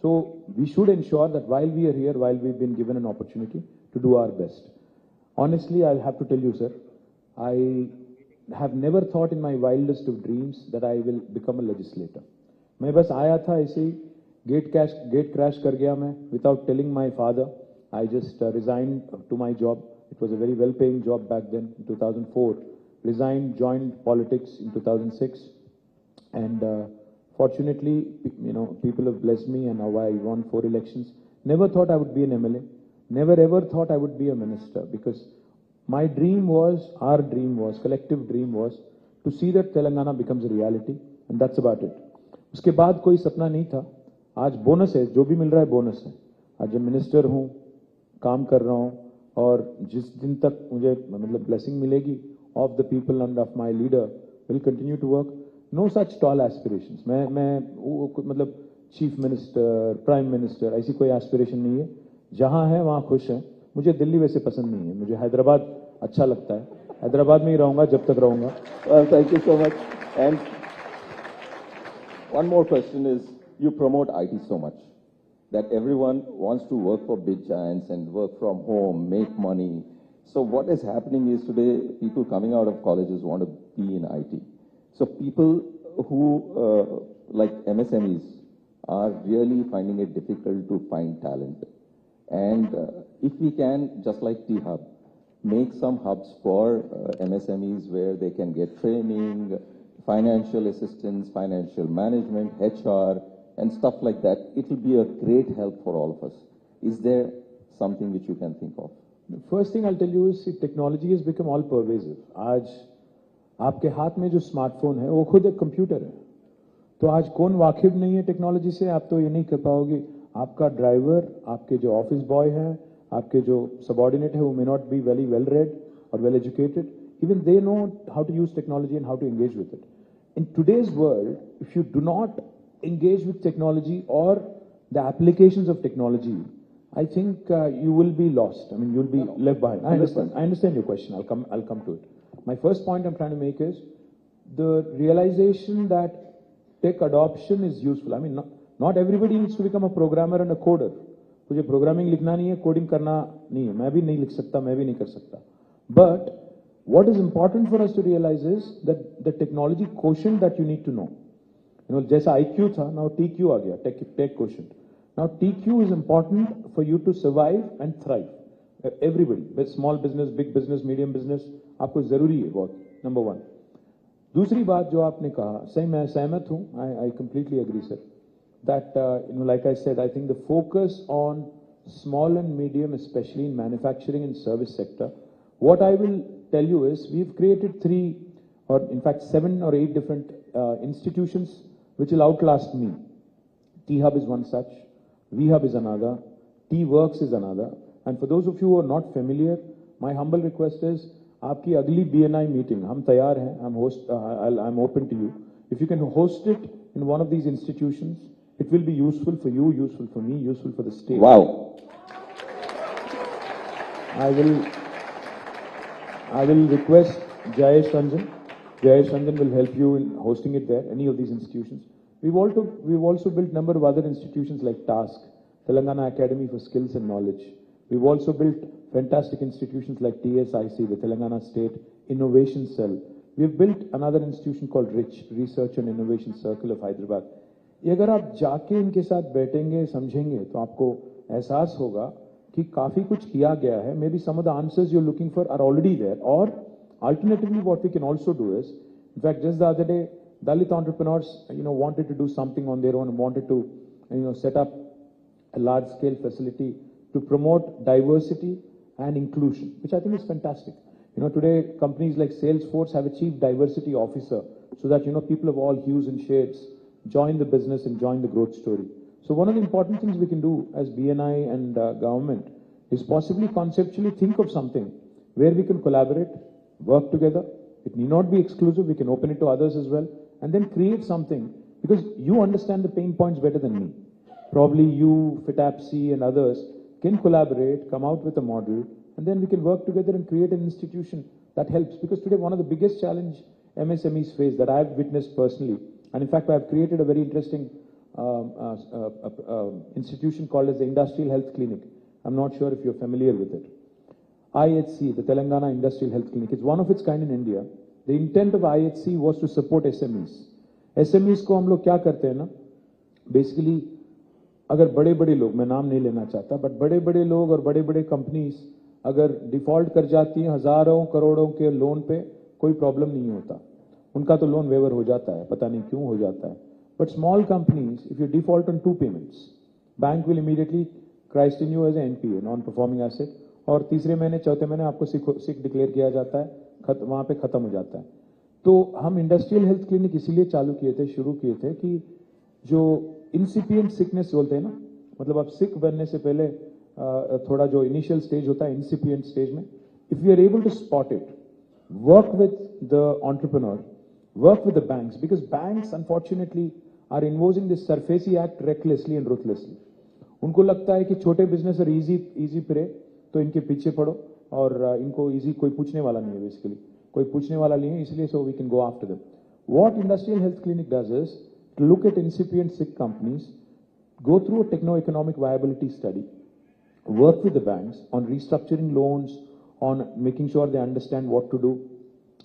So we should ensure that while we are here, while we've been given an opportunity, to do our best. Honestly, I'll have to tell you, sir, I have never thought in my wildest of dreams that I will become a legislator. मैं बस आया था ऐसे ही, gate crash कर गया मैं, without telling my father. I just resigned to my job. It was a very well-paying job back then, in 2004. Resigned, joined politics in 2006, and fortunately, people have blessed me, and now I won 4 elections. Never thought I would be an MLA, never ever thought I would be a minister because my dream was, our dream was, collective dream was to see that Telangana becomes a reality and that's about it. उसके बाद कोई सपना नहीं था. आज bonus है, जो भी मिल रहा है बोनस है. आज जब मिनिस्टर हूँ, काम कर रहा हूँ और जिस दिन तक मुझे मतलब ब्लेसिंग मिलेगी of the people and of my leader will continue to work. No such tall aspirations. मैं मतलब चीफ मिनिस्टर, प्राइम मिनिस्टर ऐसी कोई एस्पिरेशन नहीं है. जहां है वहां खुश है. मुझे दिल्ली वैसे पसंद नहीं है. मुझे हैदराबाद अच्छा लगता है. हैदराबाद में ही रहूंगा जब तक रहूंगा. Thank you so much. And one more question is, you promote IT so much that everyone wants to work for big giants and work from home, make money. So what is happening is today, people coming out of colleges want to be in IT. So people who, like MSMEs, are really finding it difficult to find talent. And if we can, just like T-Hub, make some hubs for MSMEs where they can get training, financial assistance, financial management, HR, and stuff like that, it will be a great help for all of us. Is there something which you can think of? The first thing I'll tell you is technology has become all pervasive. आज आपके हाथ में जो smartphone है वो खुद एक computer है. तो आज कौन वाकिफ नहीं है टेक्नोलॉजी से, आप तो ये नहीं कर पाओगे. आपका ड्राइवर, आपके जो ऑफिस बॉय हैं, आपके जो सबऑर्डिनेट है, वो may not be very well read और well educated. Even they know how to use technology and how to engage with it. In today's world, if you do not engage with technology or the applications of technology, I think you will be lost. I mean, you'll be left behind. I understand your question. I'll come to it. My first point I'm trying to make is the realization that tech adoption is useful. I mean, not everybody needs to become a programmer and a coder. मुझे programming लिखना नहीं है, coding करना नहीं है. मैं भी नहीं लिख सकता, मैं भी नहीं कर सकता. But what is important for us to realize is that the technology quotient that you need to know. You know, जैसा IQ था, now TQ आ गया, tech quotient. Now TQ is important for you to survive and thrive. Everybody, small business, big business, medium business, आपको जरूरी है बहुत. Number one. दूसरी बात जो आपने कहा, सही मैं सहमत हूँ. I completely agree, sir. That like I said, I think the focus on small and medium, especially in manufacturing and service sector. What I will tell you is we've created 3 or in fact 7 or 8 different institutions which will outlast me. T-Hub is one such, V-Hub is another, T-Works is another. And for those of you who are not familiar, my humble request is आपकी अगली BNI meeting, हम तैयार हैं, I'm open to you. If you can host it in one of these institutions, it will be useful for you, useful for me, useful for the state. Wow. I will request Jayesh Ranjan. Jayesh Ranjan will help you in hosting it there, any of these institutions. We've also built a number of other institutions like TASK, Telangana Academy for Skills and Knowledge. We've also built fantastic institutions like TSIC, the Telangana State Innovation Cell. We've built another institution called RICH, Research and Innovation Circle of Hyderabad. ये अगर आप जाके इनके साथ बैठेंगे, समझेंगे, तो आपको एहसास होगा कि काफी कुछ किया गया है. Maybe some of the answers you're looking for are already there. Or alternatively, what we can also do is, in fact, just the other day, Dalit entrepreneurs, wanted to do something on their own and wanted to, set up a large-scale facility to promote diversity and inclusion, which I think is fantastic. Today companies like Salesforce have a chief diversity officer, so that people of all hues and shades join the business and join the growth story. So one of the important things we can do as BNI and government is possibly conceptually think of something where we can collaborate, work together. It need not be exclusive. We can open it to others as well, and then create something, because you understand the pain points better than me. Probably you, FITAPC and others can collaborate, come out with a model, and then we can work together and create an institution that helps. Because today one of the biggest challenge MSMEs face that I've witnessed personally, and in fact I've created a very interesting institution called as the Industrial Health Clinic. I'm not sure if you're familiar with it. IHC, the Telangana Industrial Health Clinic, it's one of its kind in India. The intent of IHC was to support SMEs. SMEs को हम लोग क्या करते हैं ना, basically अगर बड़े-बड़े लोग, मैं नाम नहीं लेना चाहता, but बड़े-बड़े लोग और बड़े-बड़े कंपनीज अगर डिफॉल्ट कर जाती हैं हजारों करोड़ों के लोन पे, कोई प्रॉब्लम नहीं होता. उनका तो लोन वेवर हो जाता है, पता नहीं क्यों हो जाता है. But small companies, if you default on 2 payments, bank will immediately Christ in you as an NPA, non performing asset, और तीसरे महीने चौथे महीने आपको सिक डिक्लेयर किया जाता है, वहां पे खत्म हो जाता है. तो हम इंडस्ट्रियल हेल्थ क्लिनिक इसीलिए चालू किए थे, शुरू किए थे कि जो इंसिपिएंट सिकनेस बोलते हैं ना, मतलब आप सिक बनने से पहले थोड़ा जो इनिशियल स्टेज होता है इंसिपिएंट स्टेज में, if we are able to spot it, work with the entrepreneur, work with the banks, because banks unfortunately are imposing this SARFAESI Act recklessly and ruthlessly. उनको लगता है कि छोटे बिजनेसर इजी फिरे तो इनके पीछे पड़ो, और इनको इजी कोई पूछने वाला नहीं है, बेसिकली कोई पूछने वाला नहीं है, इसलिए so we can go after them. What industrial health clinic does is to look at incipient sick companies, go through a techno-economic viability study, work with the banks on restructuring loans, on making sure they understand what to do,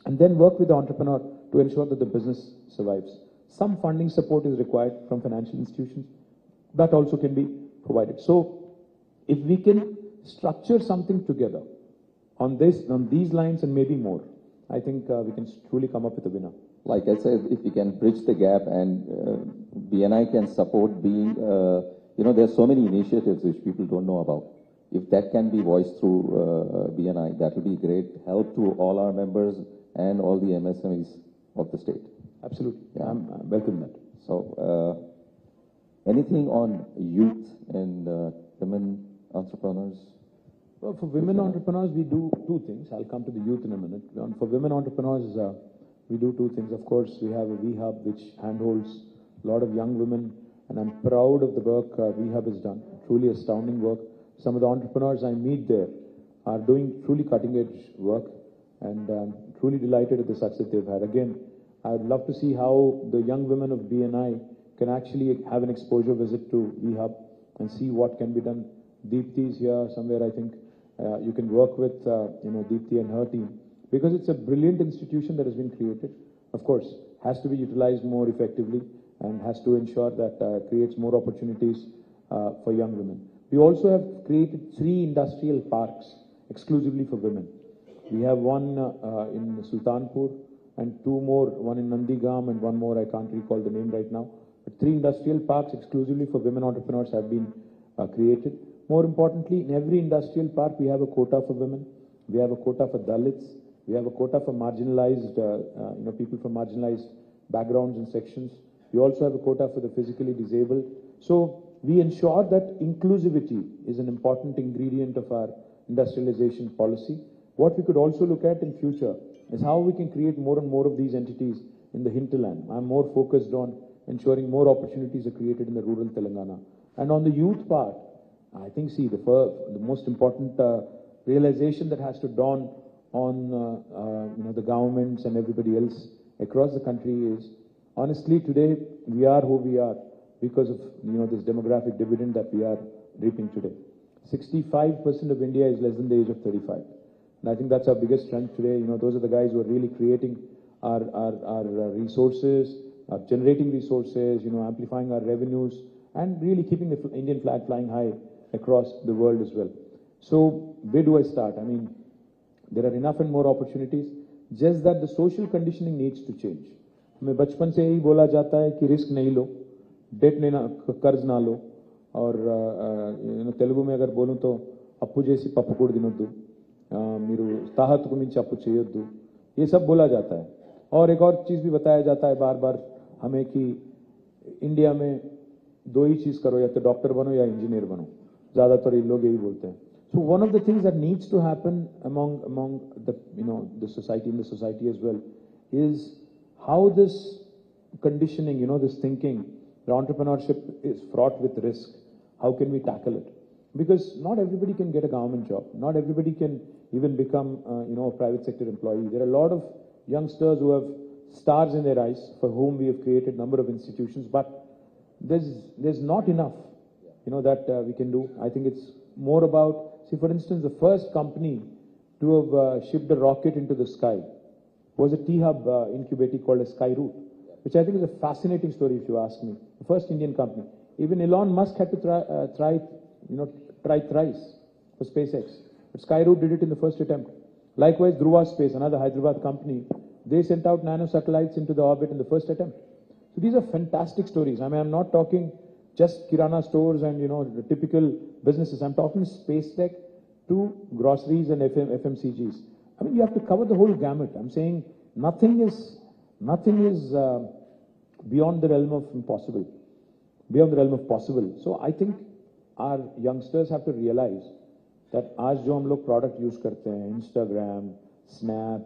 and then work with the entrepreneur to ensure that the business survives. Some funding support is required from financial institutions. That also can be provided. So, if we can structure something together on these lines and maybe more, I think we can truly come up with a winner. Like I said, if we can bridge the gap and BNI can support being, there's so many initiatives which people don't know about. If that can be voiced through BNI, that will be great help to all our members and all the MSMEs of the state. Absolutely. Yeah. I'm welcome that. So, anything on youth and women entrepreneurs? Well, for women entrepreneurs, we do two things. I'll come to the youth in a minute. For women entrepreneurs, we do two things. Of course, we have a VHub which handholds a lot of young women, and I'm proud of the work VHub has done. Truly astounding work. Some of the entrepreneurs I meet there are doing truly cutting-edge work, and I'm truly delighted at the success they've had. Again, I'd love to see how the young women of BNI can actually have an exposure visit to VHub and see what can be done. Deepthi is here somewhere, I think. You can work with, Deepthi and her team, because it's a brilliant institution that has been created. Of course, has to be utilized more effectively and has to ensure that creates more opportunities for young women. We also have created 3 industrial parks exclusively for women. We have one in Sultanpur and 2 more, one in Nandigam and one more, I can't recall the name right now. But 3 industrial parks exclusively for women entrepreneurs have been created. More importantly, in every industrial park, we have a quota for women. We have a quota for Dalits. We have a quota for marginalized, people from marginalized backgrounds and sections. We also have a quota for the physically disabled. So we ensure that inclusivity is an important ingredient of our industrialization policy. What we could also look at in future is how we can create more and more of these entities in the hinterland. I'm more focused on ensuring more opportunities are created in the rural Telangana. And on the youth part, I think, the most important realization that has to dawn on the governments and everybody else across the country is, honestly, today we are who we are because of this demographic dividend that we are reaping today. 65% of India is less than the age of 35, and I think that's our biggest strength today. Those are the guys who are really creating our resources, generating resources, amplifying our revenues, and really keeping the Indian flag flying high across the world as well. So where do I start? I mean, there are enough and more opportunities, just that the social conditioning needs to change. हमें बचपन से ही बोला जाता है कि risk नहीं लो, date लेना, कर्ज ना लो, और तेलुगु में अगर बोलूं तो अप्पु जैसी पप्पकुड़ दिनोद्दु, మీరు తాహతుకు మించి అప్పు చేయొద్దు, ये सब बोला जाता है. और एक और चीज भी बताया जाता है बार बार हमें कि इंडिया में 2 ही चीज करो, या तो डॉक्टर बनो या इंजीनियर बनो. ज्यादातर लोग यही बोलते हैं. So one of the things that needs to happen among the society, in the society as well, is how this conditioning, this thinking, the entrepreneurship is fraught with risk. How can we tackle it? Because not everybody can get a government job. Not everybody can even become, a private sector employee. There are a lot of youngsters who have stars in their eyes for whom we have created a number of institutions, but there's not enough, that we can do. I think it's more about, see, for instance, the first company to have shipped a rocket into the sky was a T-Hub incubator called a Skyroot, which I think is a fascinating story if you ask me. The first Indian company. Even Elon Musk had to try thrice for SpaceX. But Skyroot did it in the first attempt. Likewise, Dhruva Space, another Hyderabad company, they sent out nano satellites into the orbit in the first attempt. So these are fantastic stories. I mean, I'm not talking just kirana stores and the typical businesses. I'm talking space tech to groceries and FMCGs. I mean, you have to cover the whole gamut. I'm saying nothing is beyond the realm of impossible, beyond the realm of possible. So I think our youngsters have to realize that आज जो हम लोग product use करते हैं, Instagram, Snap,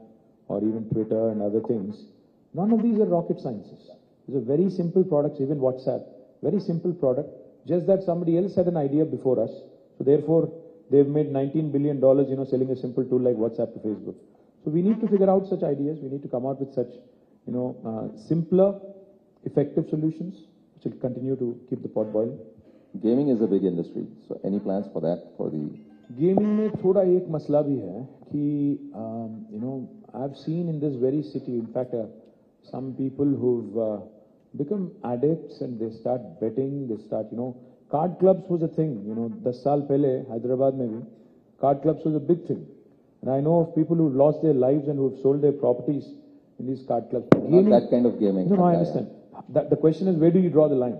or even Twitter and other things, none of these are rocket sciences. These are very simple products, even WhatsApp, very simple product, just that somebody else had an idea before us. So therefore, they've made $19 billion, selling a simple tool like WhatsApp to Facebook. So we need to figure out such ideas. We need to come out with such, simpler, effective solutions, which will continue to keep the pot boiling. Gaming is a big industry. So any plans for that, for the... Gaming में थोड़ा एक मसला भी है कि I've seen in this very city, in fact, some people who've become addicts and they start betting, they start, card clubs was a thing, 10 साल पहले Hyderabad में भी card clubs was a big thing. And I know of people who've lost their lives and who've sold their properties in these card clubs. Gaming, not that kind of gaming. No, I understand. The question is, where do you draw the line?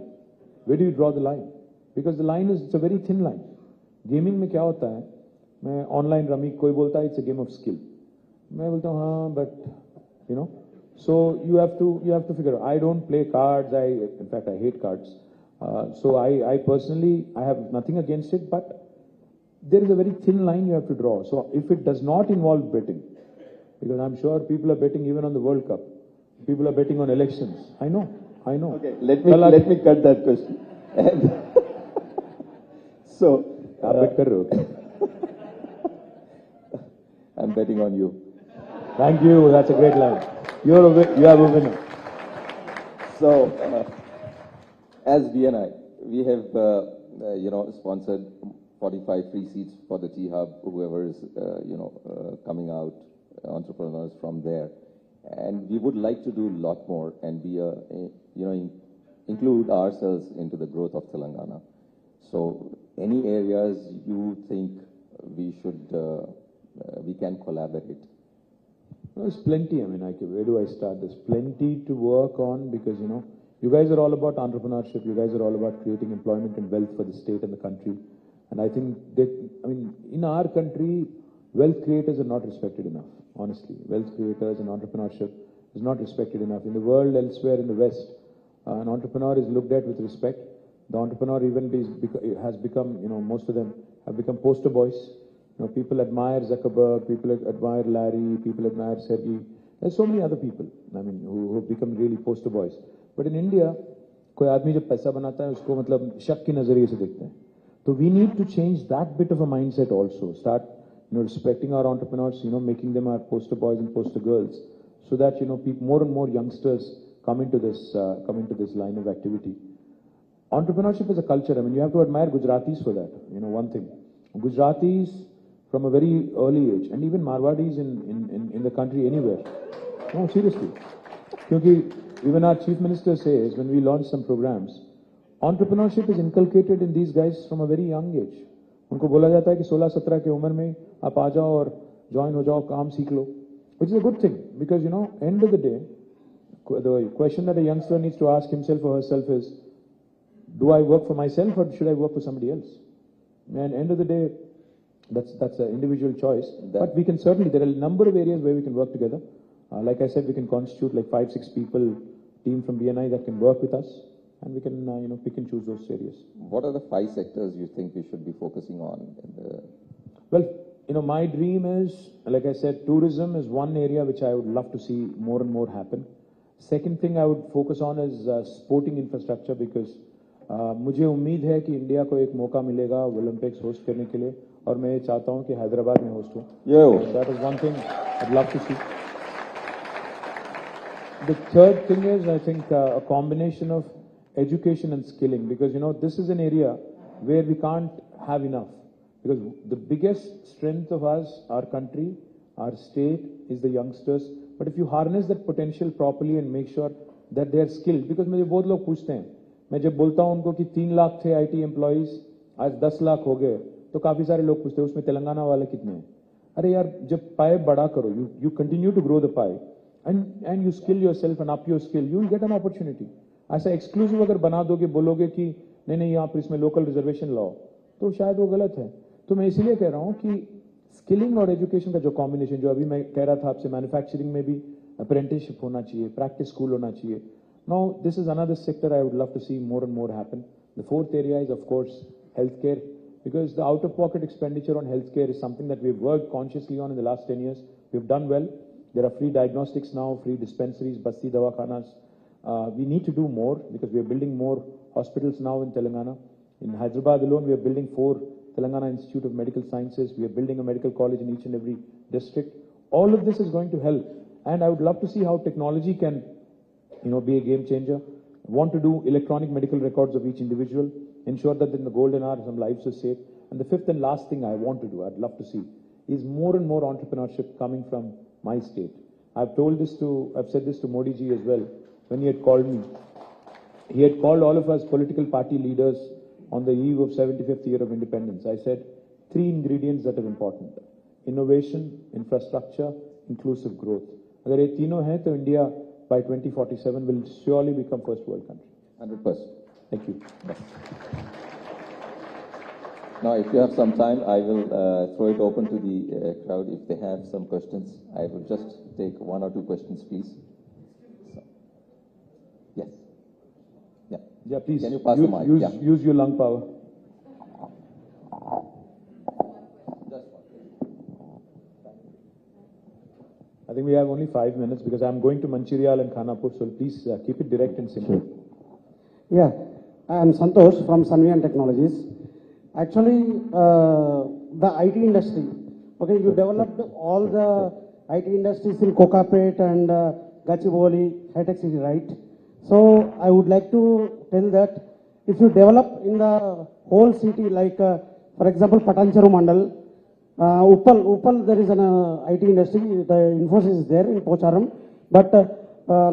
Where do you draw the line? Because the line is, it's a very thin line. Gaming में क्या होता है? मैं online rummy, कोई बोलता है it's a game of skill. मैं बोलता हूँ हाँ, but so you have to figure out. I don't play cards. In fact, I hate cards. So I personally, I have nothing against it, but there is a very thin line you have to draw. So if it does not involve betting, because I'm sure people are betting even on the World Cup, people are betting on elections. I know. Okay, let me cut that question. So आप bet कर रहे हो? I'm betting on you. Thank you. That's a great line. You have a winner. So, as BNI, we have, sponsored 45 free seats for the T-Hub, whoever is, coming out, entrepreneurs from there. And we would like to do a lot more and be include ourselves into the growth of Telangana. So, any areas you think we can collaborate? There's plenty. I mean, where do I start? There's plenty to work on because, you guys are all about entrepreneurship. You guys are all about creating employment and wealth for the state and the country. And I think in our country, wealth creators are not respected enough, honestly. Wealth creators and entrepreneurship is not respected enough. In the world, elsewhere in the West, an entrepreneur is looked at with respect. The entrepreneur even has become, most of them have become poster boys. People admire Zuckerberg, people admire Larry, people admire Sergey. There's so many other people, who have become really poster boys. But in India, कोई आदमी जब पैसा बनाता है उसको मतलब शक की नजरिए से देखते हैं. So we need to change that bit of a mindset also. Start, respecting our entrepreneurs, making them our poster boys and poster girls, so that more and more youngsters come into this line of activity. Entrepreneurship is a culture. You have to admire Gujaratis for that. One thing, Gujaratis from a very early age, and even Marwadis in the country anywhere. No, seriously. Because even our chief minister says when we launch some programs, entrepreneurship is inculcated in these guys from a very young age. उनको बोला जाता है कि 16-17 की उम्र में आप आ जाओ और join हो जाओ, काम सीख लो, which is a good thing because end of the day, the question that a youngster needs to ask himself or herself is, do I work for myself or should I work for somebody else? And end of the day, that's an individual choice. But we can certainly, there are a number of areas where we can work together. Like I said, we can constitute like 5-6 people, team from BNI that can work with us, and we can pick and choose those areas. What are the 5 sectors you think we should be focusing on? Well, my dream is, like I said, tourism is one area which I would love to see more and more happen. Second thing I would focus on is sporting infrastructure because मुझे उम्मीद है कि India को एक मौका मिलेगा Olympics host करने के लिए और मैं ये चाहता हूं कि हैदराबाद में होस्ट हो. That is one thing I'd love to see. The third thing is, I think, a combination of education and skilling because, this is an area where we can't have enough because the biggest strength of us, our country, our state is the youngsters. But if you harness that potential properly and make sure that they are skilled, because मुझे बहुत लोग पूछते हैं, मैं जब बोलता हूं उनको कि 3 लाख थे IT एम्प्लॉइज आज 10 लाख हो गए तो काफी सारे लोग पूछते हैं उसमें तेलंगाना वाले कितने हैं. अरे यार जब पाए बड़ा करो, you continue to grow the pie and you skill yourself and up your skill, you will get an opportunity. ऐसा exclusive अगर बना दोगे, बोलोगे कि नहीं नहीं यहाँ पर इसमें लोकल रिजर्वेशन लाओ, तो शायद वो गलत है. तो मैं इसीलिए कह रहा हूँ कि स्किलिंग और एजुकेशन का जो कॉम्बिनेशन, जो अभी मैं कह रहा था आपसे, मैन्युफैक्चरिंग में भी अप्रेंटिसशिप होना चाहिए, प्रैक्टिस स्कूल होना चाहिए. Now, this is another sector I would love to see more and more happen. The fourth area is, of course, healthcare, because the out-of-pocket expenditure on healthcare is something that we've worked consciously on in the last 10 years. We've done well. There are free diagnostics now, free dispensaries, basti dawakhanas. We need to do more because we are building more hospitals now in Telangana. In Hyderabad alone, we are building 4 Telangana Institute of Medical Sciences. We are building a medical college in each and every district. All of this is going to help. And I would love to see how technology can be a game changer. Want to do electronic medical records of each individual, ensure that in the golden hour some lives are saved. And the fifth and last thing I want to do, I'd love to see, is more and more entrepreneurship coming from my state. I've said this to Modi ji as well when he had called me. He had called all of us political party leaders on the eve of 75th year of independence. I said 3 ingredients that are important: innovation, infrastructure, inclusive growth. अगर ये तीनों हैं तो India by 2047 will surely become first world country. 100%. Thank you. Now, if you have some time, I will throw it open to the crowd if they have some questions. I will just take 1 or 2 questions, please. So, yes. Yeah. Yeah, please. Can you pass the mic? Yeah. Use your lung power. I think we have only 5 minutes because I'm going to Mancherial and Khanapur, so please keep it direct and simple. Yeah, I am Santosh from Sunvian Technologies. Actually, the IT industry, okay, you developed all the IT industries in Kokapet and Gachibowli, high-tech city, right? So I would like to tell that if you develop in the whole city, like for example, Patancheru Mandal, Uppal, there is an IT industry. The Infosys is there in Pocharam, but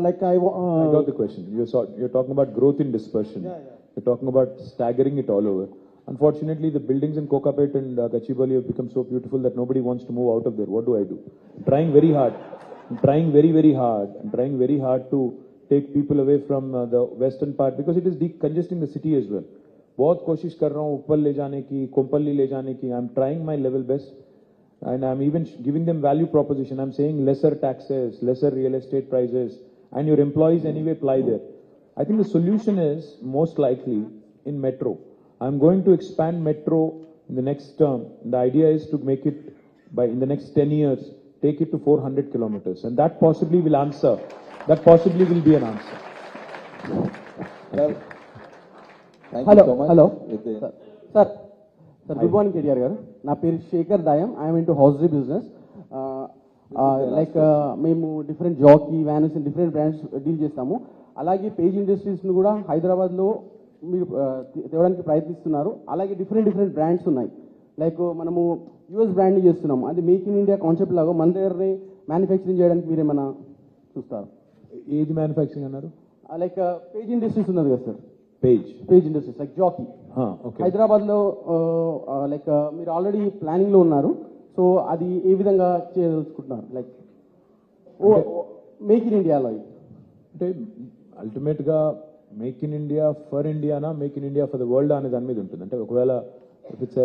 like I got the question. You're talking about growth in dispersion. Yeah. You're talking about staggering it all over. Unfortunately, the buildings in Kokapet and Gachibowli have become so beautiful that nobody wants to move out of there. What do I do? I'm trying very hard. I'm trying very hard. I'm trying very hard to take people away from the western part because it is decongesting the city as well. बहुत कोशिश कर रहा हूँ ऊपर ले जाने की, कोम्पल्ली ले जाने की. I'm trying my level best, and I'm even giving them value proposition. I'm saying lesser taxes, lesser real estate prices, and your employees anyway ply there. I think the solution is most likely in metro. I'm going to expand metro in the next term. The idea is to make it in the next 10 years, take it to 400 kilometers, and that possibly will answer. That possibly will be an answer. Well, thank Hello, you so much. hello. Sir, Good morning, KTR garu. Na peru Shekhar Dayam. I am into hosiery business. మేము different Jockey Vans different brands deal చేస్తాము. అలాగే page ఇండస్ట్రీస్ను కూడా హైదరాబాద్లో మీరు తేవడానికి ప్రయత్నిస్తున్నారు. అలాగే different brands ఉన్నాయి. లైక్ మనము యూఎస్ బ్రాండ్ చేస్తున్నాము. అది మేక్ ఇన్ ఇండియా కాన్సెప్ట్ లాగా మన దగ్గరనే మ్యానుఫ్యాక్చరింగ్ చేయడానికి మీరు ఏమైనా చూస్తారు? ఏది మ్యానుఫ్యాక్చరింగ్ అన్నారు? లైక్ పేజ్ ఇండస్ట్రీస్ ఉన్నది కదా sir, Page Industries like Jockey okay. హైదరాబాద్లో లైక్ మీరు ఆల్రెడీ ప్లానింగ్లో ఉన్నారు. సో అది ఏ విధంగా చేయదలుచుకుంటున్నారు? లైక్ మేక్ ఇన్ ఇండియాలో అంటే అల్టిమేట్ గా మేక్ ఇన్ ఇండియా ఫర్ ఇండియానా make in India for the world అనే దాని మీద ఉంటుంది. అంటే ఒకవేళ ఇట్స్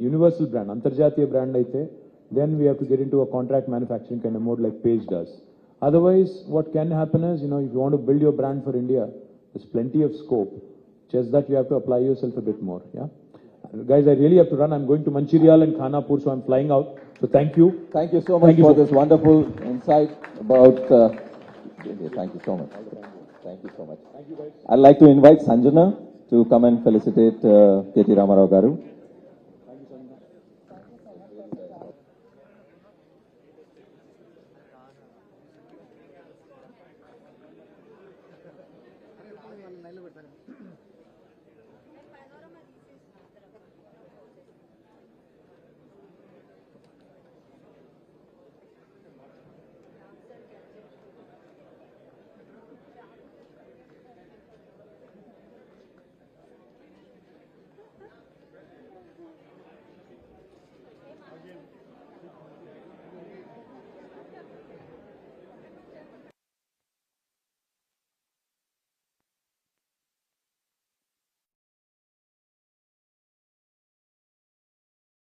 యూనివర్సల్ బ్రాండ్, అంతర్జాతీయ బ్రాండ్ అయితే then we have to get into a contract manufacturing kind of mode like Page does. Otherwise, what can happen is, if you want to build your brand for India, there's plenty of scope. Just that you have to apply yourself a bit more. Yeah, guys, I really have to run. I'm going to Mancherial and Khanapur, so I'm flying out. So thank you. thank you so much for this wonderful insight about. Thank you so much. Thank you so much. I'd like to invite Sanjana to come and felicitate KT Ramarao Garu.